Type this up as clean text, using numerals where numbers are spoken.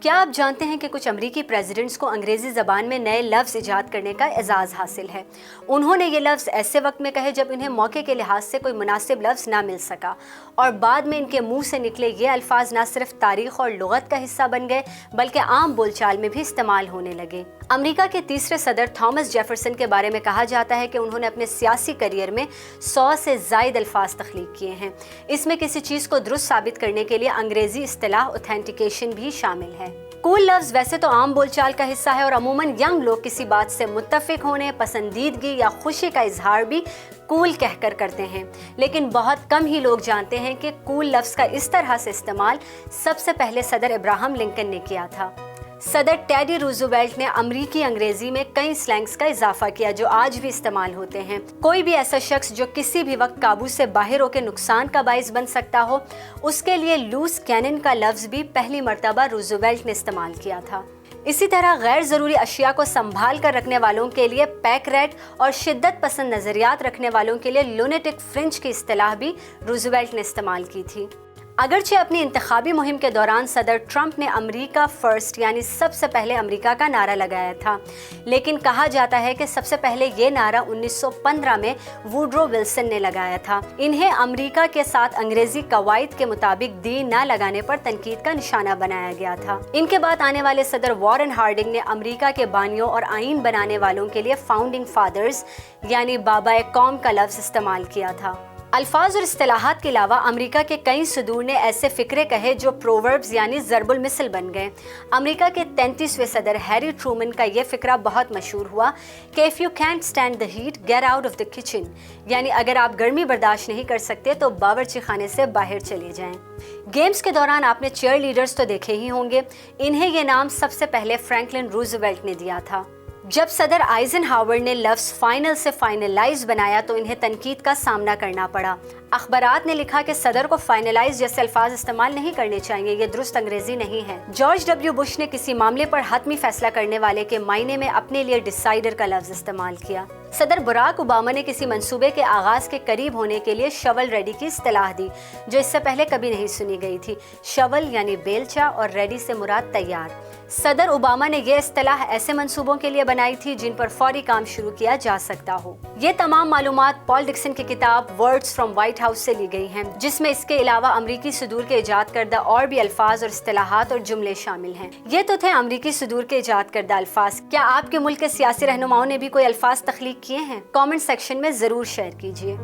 کیا آپ جانتے ہیں کہ کچھ امریکی پریزیڈنٹس کو انگریزی زبان میں نئے لفظ ایجاد کرنے کا اعزاز حاصل ہے؟ انہوں نے یہ لفظ ایسے وقت میں کہے جب انہیں موقع کے لحاظ سے کوئی مناسب لفظ نہ مل سکا، اور بعد میں ان کے منہ سے نکلے یہ الفاظ نہ صرف تاریخ اور لغت کا حصہ بن گئے بلکہ عام بول چال میں بھی استعمال ہونے لگے۔ امریکہ کے تیسرے صدر تھامس جیفرسن کے بارے میں کہا جاتا ہے کہ انہوں نے اپنے سیاسی کیریئر میں 100 سے زائد الفاظ تخلیق کیے ہیں۔ اس میں کسی چیز کو درست ثابت کرنے کے لیے انگریزی اصطلاح اوتھینٹیکیشن بھی شامل ہے۔ کول لفظ ویسے تو عام بول چال کا حصہ ہے اور عموماً ینگ لوگ کسی بات سے متفق ہونے، پسندیدگی یا خوشی کا اظہار بھی کول کہہ کر کرتے ہیں، لیکن بہت کم ہی لوگ جانتے ہیں کہ کول لفظ کا اس طرح سے استعمال سب سے پہلے صدر ابراہم لنکن نے کیا تھا۔ صدر ٹیڈی روزویلٹ نے امریکی انگریزی میں کئی سلینگز کا اضافہ کیا جو آج بھی استعمال ہوتے ہیں۔ کوئی بھی ایسا شخص جو کسی بھی وقت قابو سے باہر ہو کے نقصان کا باعث بن سکتا ہو، اس کے لیے لوس کینن کا لفظ بھی پہلی مرتبہ روزویلٹ نے استعمال کیا تھا۔ اسی طرح غیر ضروری اشیاء کو سنبھال کر رکھنے والوں کے لیے پیک ریٹ اور شدت پسند نظریات رکھنے والوں کے لیے لونیٹک فرنج کی اصطلاح بھی روزویلٹ نے استعمال کی تھی۔ اگرچہ اپنی انتخابی مہم کے دوران صدر ٹرمپ نے امریکہ فرسٹ یعنی سب سے پہلے امریکہ کا نعرہ لگایا تھا، لیکن کہا جاتا ہے کہ سب سے پہلے یہ نعرہ 1915 میں ووڈرو ولسن نے لگایا تھا۔ انہیں امریکہ کے ساتھ انگریزی قواعد کے مطابق دی نہ لگانے پر تنقید کا نشانہ بنایا گیا تھا۔ ان کے بعد آنے والے صدر وارن ہارڈنگ نے امریکہ کے بانیوں اور آئین بنانے والوں کے لیے فاؤنڈنگ فادرز یعنی بابائے قوم کا لفظ استعمال کیا تھا۔ الفاظ اور اصطلاحات کے علاوہ امریکہ کے کئی صدور نے ایسے فقرے کہے جو پرووربز یعنی ضرب المثل بن گئے۔ امریکہ کے 33ویں صدر ہیری ٹرومن کا یہ فقرہ بہت مشہور ہوا کہ if you can't stand the heat, get out of the kitchen، یعنی اگر آپ گرمی برداشت نہیں کر سکتے تو باورچی خانے سے باہر چلے جائیں۔ گیمز کے دوران آپ نے چیئر لیڈرز تو دیکھے ہی ہوں گے، انہیں یہ نام سب سے پہلے فرینکلن روزویلٹ نے دیا تھا۔ جب صدر آئزن ہاور نے لفظ فائنل سے فائنلائز بنایا تو انہیں تنقید کا سامنا کرنا پڑا۔ اخبارات نے لکھا کہ صدر کو فائنلائز جیسے الفاظ استعمال نہیں کرنے چاہیے، یہ درست انگریزی نہیں ہے۔ جارج ڈبلیو بش نے کسی معاملے پر حتمی فیصلہ کرنے والے کے معنی میں اپنے لیے ڈیسائیڈر کا لفظ استعمال کیا۔ صدر براک اوباما نے کسی منصوبے کے آغاز کے قریب ہونے کے لیے شول ریڈی کی اصطلاح دی جو اس سے پہلے کبھی نہیں سنی گئی تھی۔ شول یعنی بیلچہ اور ریڈی سے مراد تیار۔ صدر اوباما نے یہ اصطلاح ایسے منصوبوں کے لیے بنائی تھی جن پر فوری کام شروع کیا جا سکتا ہو۔ یہ تمام معلومات پال ڈکسن کی کتاب ورڈز فرام وائٹ ہاؤس سے لی گئی ہیں، جس میں اس کے علاوہ امریکی صدور کے ایجاد کردہ اور بھی الفاظ اور اصطلاحات اور جملے شامل ہیں۔ یہ تو تھے امریکی صدور کے ایجاد کردہ الفاظ۔ کیا آپ کے ملک کے سیاسی رہنماؤں نے بھی کوئی الفاظ تخلیق کیے ہیں؟ کامنٹ سیکشن میں ضرور شیئر کیجیے۔